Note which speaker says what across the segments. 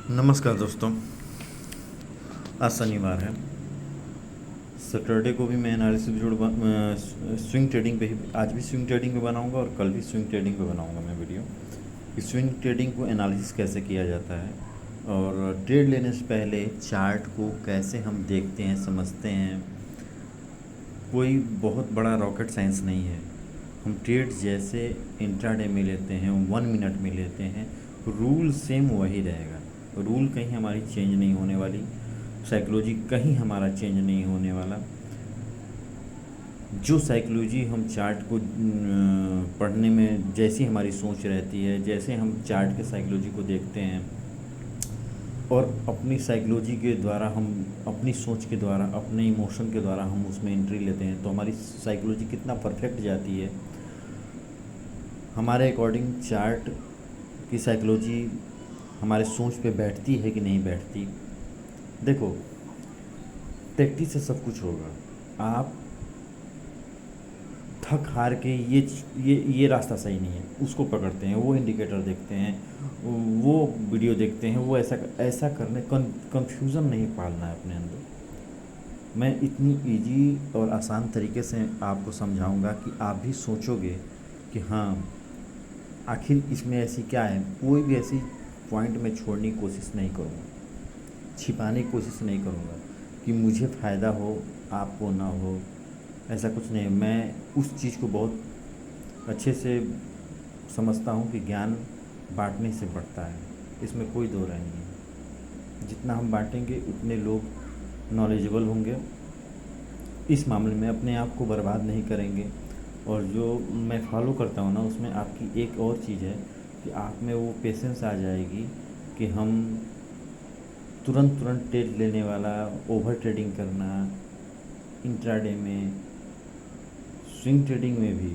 Speaker 1: नमस्कार दोस्तों। आज शनिवार है। सैटरडे को भी मैं एनालिसिस वीडियो स्विंग ट्रेडिंग पे ही, आज भी स्विंग ट्रेडिंग पे बनाऊंगा और कल भी स्विंग ट्रेडिंग पे बनाऊंगा मैं वीडियो कि स्विंग ट्रेडिंग को एनालिसिस कैसे किया जाता है और ट्रेड लेने से पहले चार्ट को कैसे हम देखते हैं, समझते हैं। कोई बहुत बड़ा रॉकेट साइंस नहीं है। हम ट्रेड जैसे इंट्राडे में लेते हैं, 1 मिनट में लेते हैं, रूल सेम वही रहेगा। रूल कहीं हमारी चेंज नहीं होने वाली, साइकोलॉजी कहीं हमारा चेंज नहीं होने वाला। जो साइकोलॉजी हम चार्ट को पढ़ने में जैसी हमारी सोच रहती है, जैसे हम चार्ट के साइकोलॉजी को देखते हैं और अपनी साइकोलॉजी के द्वारा, हम अपनी सोच के द्वारा, अपने इमोशन के द्वारा हम उसमें एंट्री लेते हैं, तो हमारी साइकोलॉजी कितना परफेक्ट जाती है। हमारे अकॉर्डिंग चार्ट की साइकोलॉजी हमारे सोच पे बैठती है कि नहीं बैठती। देखो, प्रैक्टिस से सब कुछ होगा। आप थक हार के ये रास्ता सही नहीं है, उसको पकड़ते हैं, वो इंडिकेटर देखते हैं, वो वीडियो देखते हैं, वो ऐसा करने कंफ्यूजन नहीं पालना है अपने अंदर। मैं इतनी इजी और आसान तरीके से आपको समझाऊंगा कि आप भी सोचोगे कि हाँ, आखिर इसमें ऐसी क्या है। कोई भी ऐसी पॉइंट में छोड़ने की कोशिश नहीं करूँगा, छिपाने की कोशिश नहीं करूँगा कि मुझे फ़ायदा हो, आपको ना हो। ऐसा कुछ नहीं है। मैं उस चीज़ को बहुत अच्छे से समझता हूँ कि ज्ञान बांटने से बढ़ता है, इसमें कोई दो राय नहीं है। जितना हम बांटेंगे उतने लोग नॉलेजेबल होंगे, इस मामले में अपने आप को बर्बाद नहीं करेंगे। और जो मैं फॉलो करता हूँ ना, उसमें आपकी एक और चीज़ है कि आप में वो पेशेंस आ जाएगी कि हम तुरंत ट्रेड लेने वाला, ओवर ट्रेडिंग करना, इंट्राडे में, स्विंग ट्रेडिंग में भी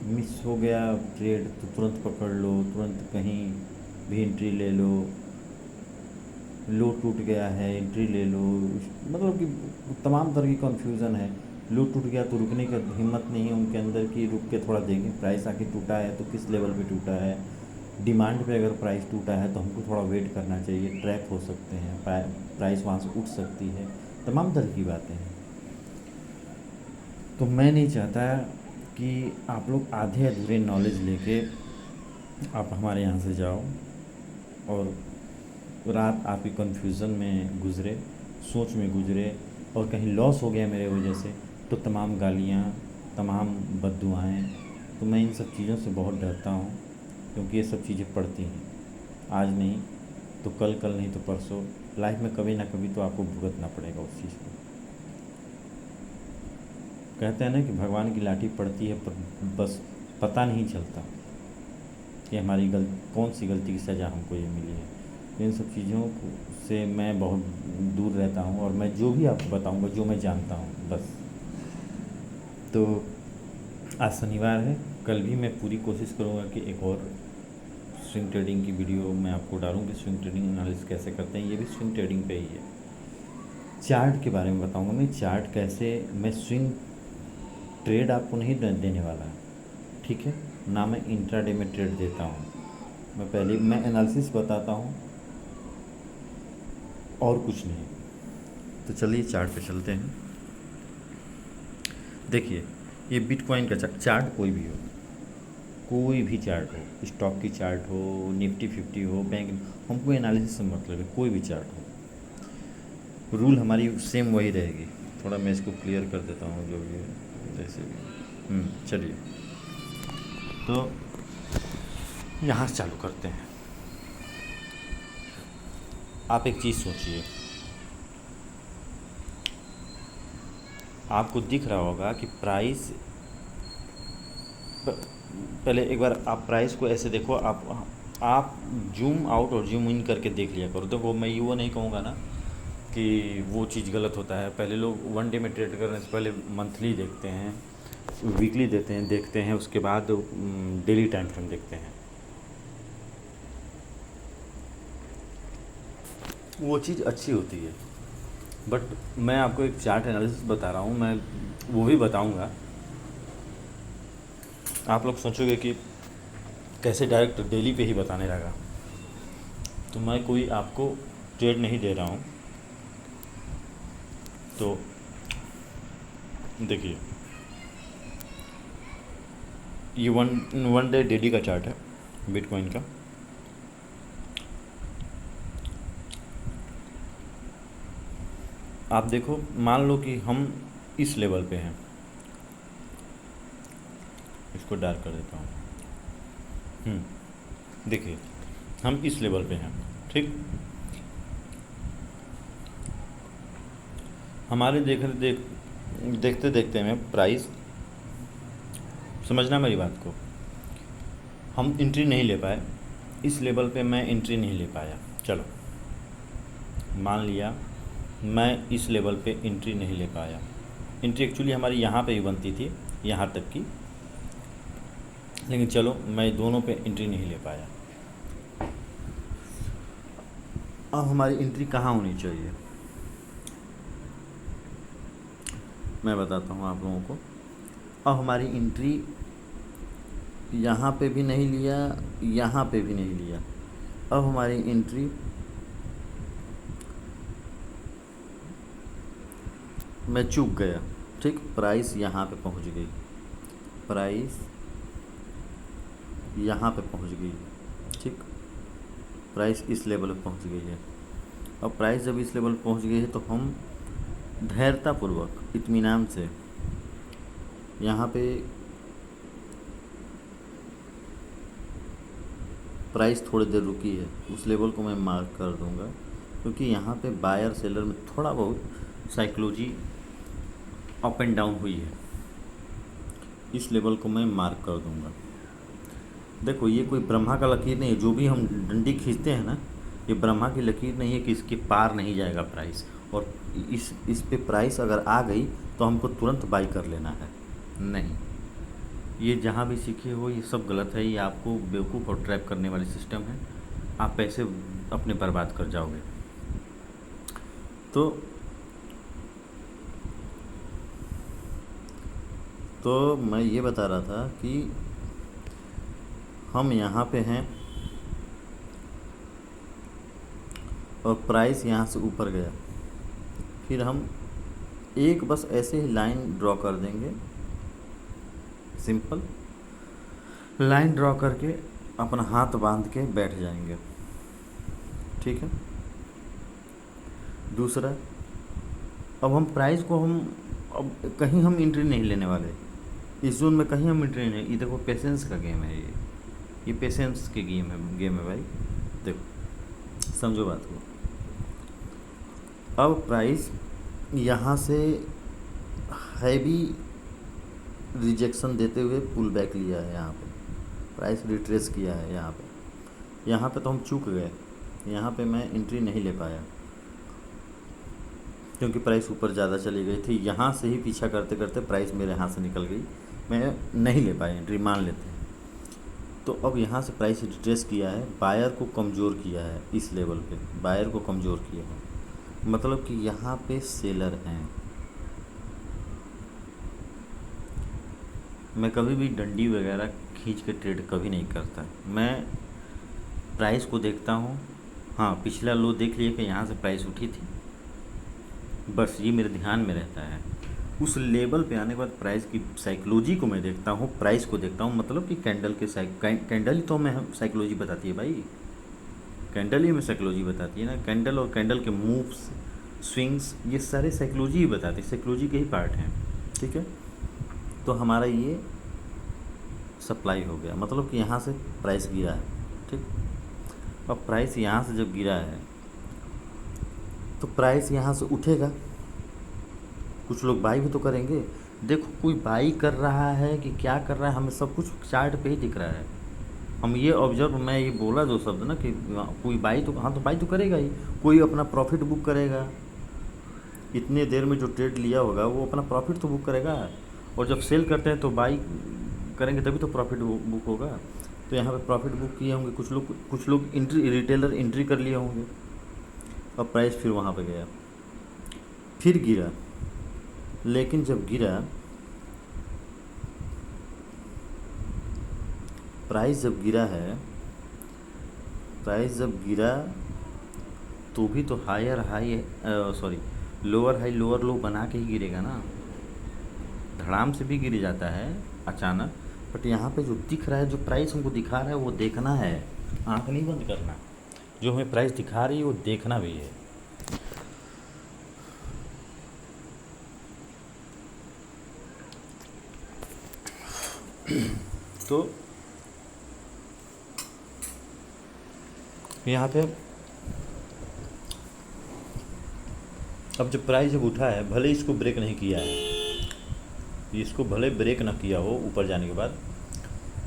Speaker 1: मिस हो गया ट्रेड तो तुरंत पकड़ लो, तुरंत कहीं भी एंट्री ले लो। लो टूट गया है, एंट्री ले लो। मतलब कि तमाम तरह की कन्फ्यूज़न है। लो टूट गया तो रुकने की हिम्मत नहीं है उनके अंदर कि रुक के थोड़ा देखें प्राइस आके टूटा है तो किस लेवल पे टूटा है। डिमांड पे अगर प्राइस टूटा है तो हमको थोड़ा वेट करना चाहिए, ट्रैप हो सकते हैं, प्राइस वहाँ से उठ सकती है। तमाम तरह की बातें हैं। तो मैं नहीं चाहता कि आप लोग आधे अधूरे नॉलेज लेके आप हमारे यहाँ से जाओ और रात आपकी कन्फ्यूज़न में गुज़रे, सोच में गुज़रे और कहीं लॉस हो गया मेरे वजह से, तो तमाम गालियाँ, तमाम बद्दुआएँ। तो मैं इन सब चीज़ों से बहुत डरता हूँ, क्योंकि ये सब चीज़ें पड़ती हैं। आज नहीं तो कल, कल नहीं तो परसों, लाइफ में कभी ना कभी तो आपको भुगतना पड़ेगा उस चीज़ को। कहते हैं ना कि भगवान की लाठी पड़ती है, पर बस पता नहीं चलता कि हमारी कौन सी गलती की सज़ा हमको ये मिली है। तो इन सब चीज़ों से मैं बहुत दूर रहता हूँ और मैं जो भी आपको बताऊँगा, जो मैं जानता हूँ बस। तो आज शनिवार है, कल भी मैं पूरी कोशिश करूँगा कि एक और स्विंग ट्रेडिंग की वीडियो मैं आपको डालूँ कि स्विंग ट्रेडिंग एनालिसिस कैसे करते हैं। ये भी स्विंग ट्रेडिंग पे ही है। चार्ट के बारे में बताऊँगा मैं, चार्ट कैसे, मैं स्विंग ट्रेड आपको नहीं देने वाला, ठीक है ना। मैं इंट्राडे में ट्रेड देता हूँ, मैं एनालिसिस बताता हूँ और कुछ नहीं। तो चलिए चार्ट पे चलते हैं। देखिए, ये बिटकॉइन का चार्ट कोई भी हो, कोई भी चार्ट हो, स्टॉक की चार्ट हो, निफ्टी 50 हो, बैंक, हमको एनालिसिस से मतलब है। कोई भी चार्ट हो, रूल हमारी सेम वही रहेगी। थोड़ा मैं इसको क्लियर कर देता हूँ जो भी है, जैसे भी। चलिए, तो यहाँ से चालू करते हैं। आप एक चीज़ सोचिए, आपको दिख रहा होगा कि प्राइस, पहले एक बार आप प्राइस को ऐसे देखो। आप जूम आउट और जूम इन करके देख लिया करो। देखो, मैं वो नहीं कहूँगा ना कि वो चीज़ गलत होता है। पहले लोग 1 डे में ट्रेड करने से पहले मंथली देखते हैं, वीकली देखते हैं, उसके बाद डेली टाइम फ्रेम देखते हैं। वो चीज़ अच्छी होती है। बट मैं आपको एक चार्ट एनालिसिस बता रहा हूँ, मैं वो भी बताऊँगा। आप लोग सोचोगे कि कैसे डायरेक्ट डेली पे ही बताने लगा। तो मैं कोई आपको ट्रेड नहीं दे रहा हूँ। तो देखिए, ये वन डे डेली का चार्ट है बिटकॉइन का। आप देखो, मान लो कि हम इस लेवल पे हैं, इसको डार्क कर देता हूँ। देखिए, हम इस लेवल पे हैं, ठीक। हमारे देखते देखते में प्राइस, समझना मेरी बात को, हम एंट्री नहीं ले पाए इस लेवल पे, मैं एंट्री नहीं ले पाया। चलो मान लिया मैं इस लेवल पे एंट्री नहीं ले पाया। एंट्री एक्चुअली हमारी यहाँ पे ही बनती थी, यहाँ तक की, लेकिन चलो मैं दोनों पे एंट्री नहीं ले पाया। अब हमारी एंट्री कहाँ होनी चाहिए, मैं बताता हूँ आप लोगों को। अब हमारी एंट्री यहाँ पे भी नहीं लिया, यहाँ पे भी नहीं लिया। अब हमारी एंट्री मैं चूक गया, ठीक। प्राइस यहाँ पे पहुँच गई, प्राइस यहाँ पे पहुँच गई, ठीक। प्राइस इस लेवल पे पहुँच गई है। अब प्राइस जब इस लेवल पे पहुँच गई है तो हम धैर्यतापूर्वक, इत्मीनान से यहाँ पे प्राइस थोड़ी देर रुकी है, उस लेवल को मैं मार्क कर दूंगा, क्योंकि यहाँ पे बायर सेलर में थोड़ा बहुत साइकोलॉजी अप एंड डाउन हुई है। इस लेवल को मैं मार्क कर दूंगा। देखो, ये कोई ब्रह्मा का लकीर नहीं है, जो भी हम डंडी खींचते हैं ना, ये ब्रह्मा की लकीर नहीं है कि इसके पार नहीं जाएगा प्राइस। और इस पे प्राइस अगर आ गई तो हमको तुरंत बाई कर लेना है, नहीं। ये जहाँ भी सीखे हो ये सब गलत है, ये आपको बेवकूफ़ और ट्रैप करने वाली सिस्टम है, आप पैसे अपने बर्बाद कर जाओगे। तो मैं ये बता रहा था कि हम यहाँ पे हैं और प्राइस यहाँ से ऊपर गया, फिर हम एक बस ऐसे ही लाइन ड्रॉ कर देंगे, सिंपल लाइन ड्रॉ करके अपना हाथ बांध के बैठ जाएंगे, ठीक है। दूसरा, अब हम प्राइस को अब कहीं हम एंट्री नहीं लेने वाले, इस जोन में कहीं हम एंट्री नहीं। ये देखो, पेशेंस का गेम है, ये पेशेंस के गेम है भाई। देखो, समझो बात को। अब प्राइस यहाँ से हैवी रिजेक्शन देते हुए पुल बैक लिया है, यहाँ पे प्राइस रिट्रेस किया है। यहाँ पे तो हम चूक गए, यहाँ पे मैं एंट्री नहीं ले पाया क्योंकि प्राइस ऊपर ज़्यादा चली गई थी। यहाँ से ही पीछा करते करते प्राइस मेरे हाथ से निकल गई, मैं नहीं ले पाया एंट्री, मान लेते हैं। तो अब यहाँ से प्राइस रिट्रेस किया है, बायर को कमज़ोर किया है, इस लेवल पे बायर को कमज़ोर किया है, मतलब कि यहाँ पे सेलर हैं। मैं कभी भी डंडी वगैरह खींच के ट्रेड कभी नहीं करता, मैं प्राइस को देखता हूँ। हाँ, पिछला लो देख लिया कि यहाँ से प्राइस उठी थी, बस ये मेरे ध्यान में रहता है। उस लेवल पे आने के बाद प्राइस की साइकोलॉजी को मैं देखता हूँ, प्राइस को देखता हूँ, मतलब कि कैंडल ही तो हमें साइकोलॉजी बताती है भाई, कैंडल ही हमें साइकोलॉजी बताती है ना। कैंडल और कैंडल के मूव्स, स्विंग्स, ये सारे साइकोलॉजी ही बताती है, साइकोलॉजी के ही पार्ट हैं, ठीक है। तो हमारा ये सप्लाई हो गया, मतलब कि यहाँ से प्राइस गिरा है, ठीक। अब प्राइस यहाँ से जब गिरा है तो प्राइस यहाँ से उठेगा, कुछ लोग बाई भी तो करेंगे। देखो, कोई बाई कर रहा है कि क्या कर रहा है, हमें सब कुछ चार्ट पे ही दिख रहा है। हम ये ऑब्जर्व, मैं ये बोला जो शब्द ना कि कोई बाई तो, हाँ तो बाई तो करेगा ही, कोई अपना प्रॉफिट बुक करेगा, इतने देर में जो ट्रेड लिया होगा वो अपना प्रॉफिट तो बुक करेगा, और जब सेल करते हैं तो बाई करेंगे तभी तो प्रॉफिट बुक होगा। तो यहाँ पे प्रॉफिट बुक किए होंगे कुछ लोग एंट्री, रिटेलर एंट्री कर लिए होंगे। अब प्राइस फिर वहाँ पे गया, फिर गिरा, लेकिन जब गिरा, प्राइस जब गिरा है, प्राइस जब गिरा तो भी तो higher high sorry lower high lower low बना के ही गिरेगा ना। धड़ाम से भी गिर जाता है अचानक, बट यहाँ पे जो दिख रहा है, जो प्राइस हमको दिखा रहा है वो देखना है, आँख नहीं बंद करना। जो हमें प्राइस दिखा रही है वो देखना भी है। तो यहाँ पे अब जब प्राइस जब उठा है, भले इसको ब्रेक नहीं किया है, इसको भले ब्रेक ना किया हो ऊपर जाने के बाद,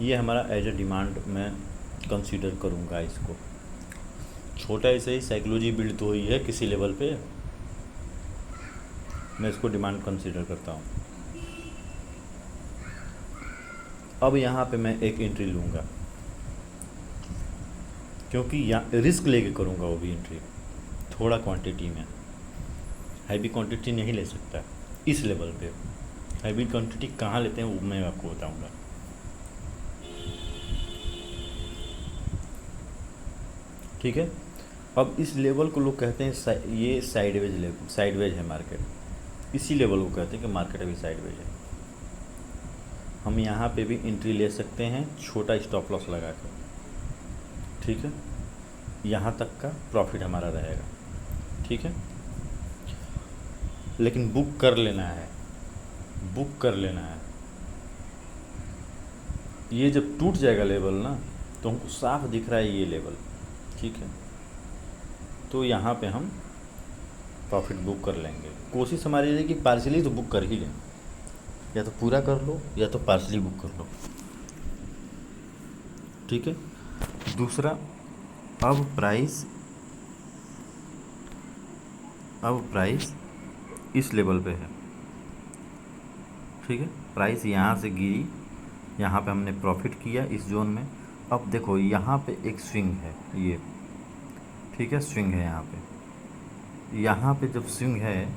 Speaker 1: ये हमारा एज ए डिमांड मैं कंसीडर करूँगा इसको। छोटा ऐसे ही साइकोलॉजी बिल्ड तो हुई है किसी लेवल पे, मैं इसको डिमांड कंसीडर करता हूँ। अब यहाँ पे मैं एक एंट्री लूँगा, क्योंकि यहाँ रिस्क लेके करूँगा वो भी एंट्री, थोड़ा क्वांटिटी में, हैवी क्वांटिटी नहीं ले सकता इस लेवल पे। हैवी क्वांटिटी कहाँ लेते हैं वो मैं आपको बताऊँगा। ठीक है, अब इस लेवल को लोग कहते हैं ये साइडवेज लेवल, साइडवेज है मार्केट, इसी लेवल को कहते हैं कि मार्केट अभी साइडवेज है। हम यहाँ पे भी एंट्री ले सकते हैं छोटा स्टॉप लॉस लगा कर, ठीक है, यहाँ तक का प्रॉफिट हमारा रहेगा, ठीक है। लेकिन बुक कर लेना है, बुक कर लेना है। ये जब टूट जाएगा लेवल ना, तो हमको साफ दिख रहा है ये लेवल, ठीक है, तो यहाँ पे हम प्रॉफिट बुक कर लेंगे। कोशिश हमारी है कि पार्शली तो बुक कर ही लें, या तो पूरा कर लो या तो पार्शली बुक कर लो, ठीक है। दूसरा, अब प्राइस इस लेवल पे है, ठीक है। प्राइस यहाँ से गिरी, यहाँ पे हमने प्रॉफिट किया इस जोन में। अब देखो यहाँ पे एक स्विंग है ये, ठीक है, स्विंग है यहाँ पे। यहाँ पे जब स्विंग है,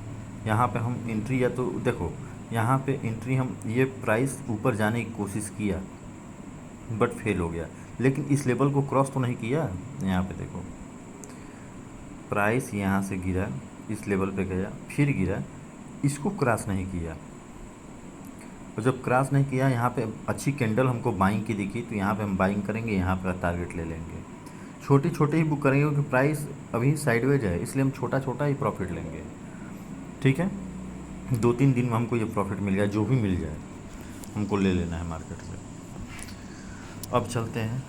Speaker 1: यहाँ पे हम एंट्री, या तो देखो यहाँ पे एंट्री हम, ये प्राइस ऊपर जाने की कोशिश किया बट फेल हो गया, लेकिन इस लेवल को क्रॉस तो नहीं किया। यहाँ पे देखो प्राइस यहाँ से गिरा, इस लेवल पे गया, फिर गिरा, इसको क्रॉस नहीं किया। और जब क्रॉस नहीं किया, यहाँ पे अच्छी कैंडल हमको बाइंग की दिखी, तो यहाँ पे हम बाइंग करेंगे, यहाँ पर टारगेट ले लेंगे। छोटे छोटे ही बुक करेंगे क्योंकि प्राइस अभी साइडवेज है, इसलिए हम छोटा छोटा ही प्रॉफिट लेंगे, ठीक है। 2-3 दिन में हमको ये प्रॉफिट मिल गया, जो भी मिल जाए हमको ले लेना है मार्केट से। अब चलते हैं,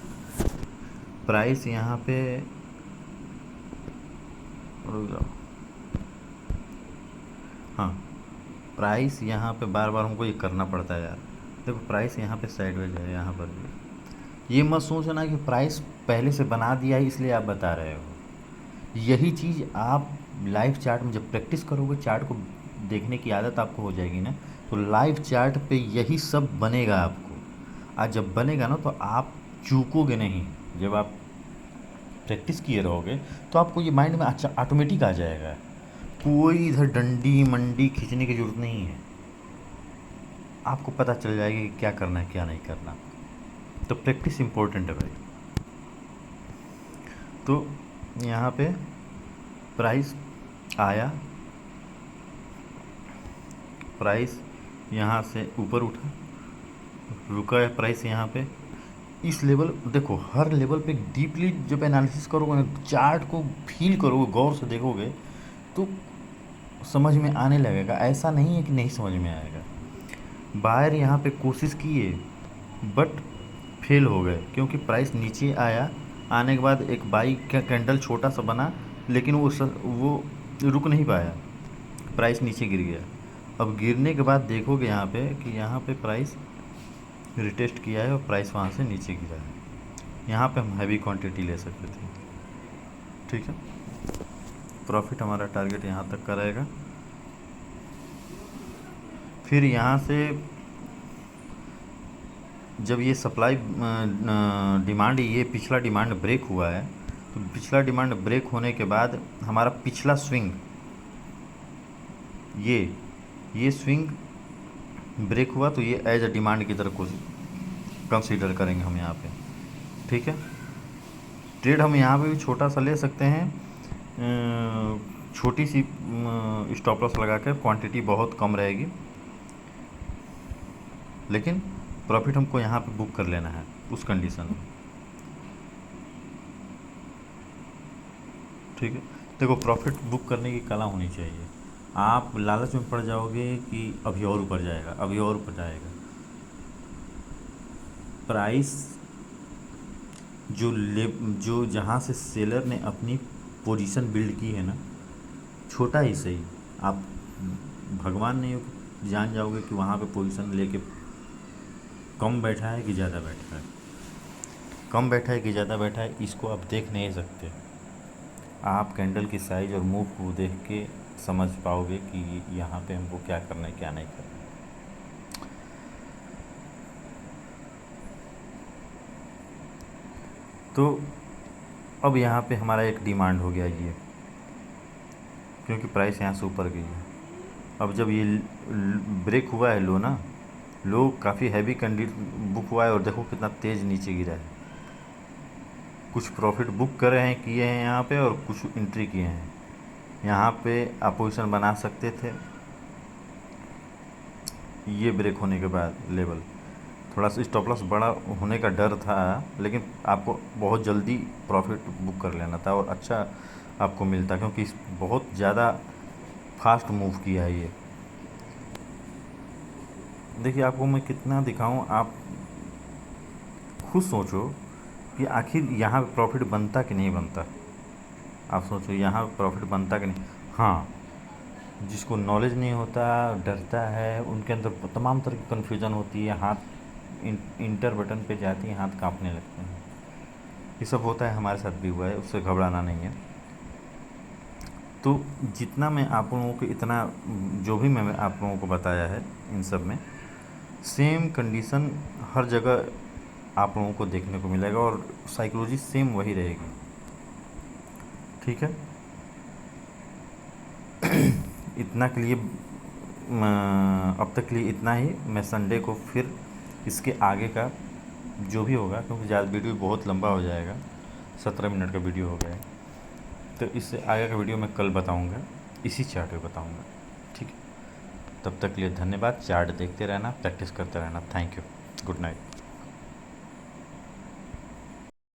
Speaker 1: प्राइस यहाँ पे, रुक जाओ, हाँ, प्राइस यहाँ पे बार बार हमको ये करना पड़ता है यार। देखो प्राइस यहाँ पे साइडवेज है, यहाँ पर भी। ये मत सोचना कि प्राइस पहले से बना दिया है इसलिए आप बता रहे हो। यही चीज़ आप लाइव चार्ट में जब प्रैक्टिस करोगे, चार्ट को देखने की आदत आपको हो जाएगी ना, तो लाइव चार्ट पे यही सब बनेगा आपको। आज जब बनेगा ना, तो आप चूकोगे नहीं। जब आप प्रैक्टिस किए रहोगे तो आपको ये माइंड में अच्छा ऑटोमेटिक आ जाएगा, कोई इधर डंडी मंडी खींचने की ज़रूरत नहीं है। आपको पता चल जाएगा कि क्या करना है क्या नहीं करना। तो प्रैक्टिस इम्पोर्टेंट है भाई। तो यहाँ पे प्राइस आया, प्राइस यहाँ से ऊपर उठा, रुका है प्राइस यहाँ पे इस लेवल। देखो हर लेवल पे डीपली जब एनालिसिस करोगे ना, चार्ट को फील करोगे, गौर से देखोगे, तो समझ में आने लगेगा। ऐसा नहीं है कि नहीं समझ में आएगा। बायर यहाँ पे कोशिश किए बट फेल हो गए, क्योंकि प्राइस नीचे आया, आने के बाद एक बाई का कैंडल छोटा सा बना, लेकिन वो रुक नहीं पाया, प्राइस नीचे गिर गया। अब गिरने के बाद देखोगे यहाँ पे कि यहाँ पे प्राइस रिटेस्ट किया है और प्राइस वहाँ से नीचे गिरा है। यहाँ पे हम हैवी क्वांटिटी ले सकते थे, ठीक है। प्रॉफिट हमारा टारगेट यहाँ तक का रहेगा। फिर यहाँ से जब ये सप्लाई डिमांड, ये पिछला डिमांड ब्रेक हुआ है, तो पिछला डिमांड ब्रेक होने के बाद हमारा पिछला स्विंग, ये स्विंग ब्रेक हुआ, तो ये एज अ डिमांड की तरफ कंसीडर करेंगे हम यहाँ पे, ठीक है। ट्रेड हम यहाँ पे भी छोटा सा ले सकते हैं, छोटी सी स्टॉप लॉस लगा कर क्वांटिटी बहुत कम रहेगी, लेकिन प्रॉफिट हमको यहाँ पे बुक कर लेना है उस कंडीशन में। ठीक है, देखो प्रॉफिट बुक करने की कला होनी चाहिए। आप लालच में पड़ जाओगे कि अभी और ऊपर जाएगा, अभी और ऊपर जाएगा। प्राइस जो जहाँ से सेलर ने अपनी पोजीशन बिल्ड की है ना, छोटा ही सही, आप भगवान नहीं हो कि जान जाओगे कि वहाँ पे पोजीशन लेके कम बैठा है कि ज़्यादा बैठा है। कम बैठा है कि ज़्यादा बैठा है इसको आप देख नहीं सकते। आप कैंडल की साइज़ और मूव को देख के समझ पाओगे कि यहाँ पे हमको क्या करना है क्या नहीं करना। तो अब यहाँ पे हमारा एक डिमांड हो गया ये, क्योंकि प्राइस यहाँ से ऊपर गई है। अब जब ये ब्रेक हुआ है लो ना, लो काफ़ी हैवी बुक हुआ है और देखो कितना तेज़ नीचे गिरा है। कुछ प्रॉफिट बुक करे हैं, किए हैं यहाँ पे, और कुछ एंट्री किए हैं। यहाँ पे आप पोजीशन बना सकते थे ये ब्रेक होने के बाद लेवल। थोड़ा सा स्टॉप लॉस बड़ा होने का डर था, लेकिन आपको बहुत जल्दी प्रॉफिट बुक कर लेना था और अच्छा आपको मिलता, क्योंकि बहुत ज़्यादा फास्ट मूव किया है ये। देखिए आपको मैं कितना दिखाऊं, आप खुद सोचो कि आखिर यहाँ पे प्रॉफिट बनता कि नहीं बनता। आप सोचो यहाँ पे प्रॉफिट बनता कि नहीं। हाँ, जिसको नॉलेज नहीं होता, डरता है, उनके अंदर तमाम तरह की कन्फ्यूज़न होती है, हाथ इंटर बटन पे जाती है, हाथ कांपने लगते हैं। ये सब होता है, हमारे साथ भी हुआ है, उससे घबराना नहीं है। तो जितना मैं आप लोगों को इतना जो भी मैं आप लोगों को बताया है, इन सब में सेम कंडीशन हर जगह आप लोगों को देखने को मिलेगा और साइकोलॉजी सेम वही रहेगी। ठीक है, इतना के लिए अब तक के लिए इतना ही। मैं संडे को फिर इसके आगे का जो भी होगा, क्योंकि ज़्यादा वीडियो बहुत लंबा हो जाएगा, 17 मिनट का वीडियो हो गया है, तो इससे आगे का वीडियो मैं कल बताऊंगा, इसी चार्ट पे बताऊंगा। ठीक है, तब तक के लिए धन्यवाद। चार्ट देखते रहना, प्रैक्टिस करते रहना। Thank you, good night.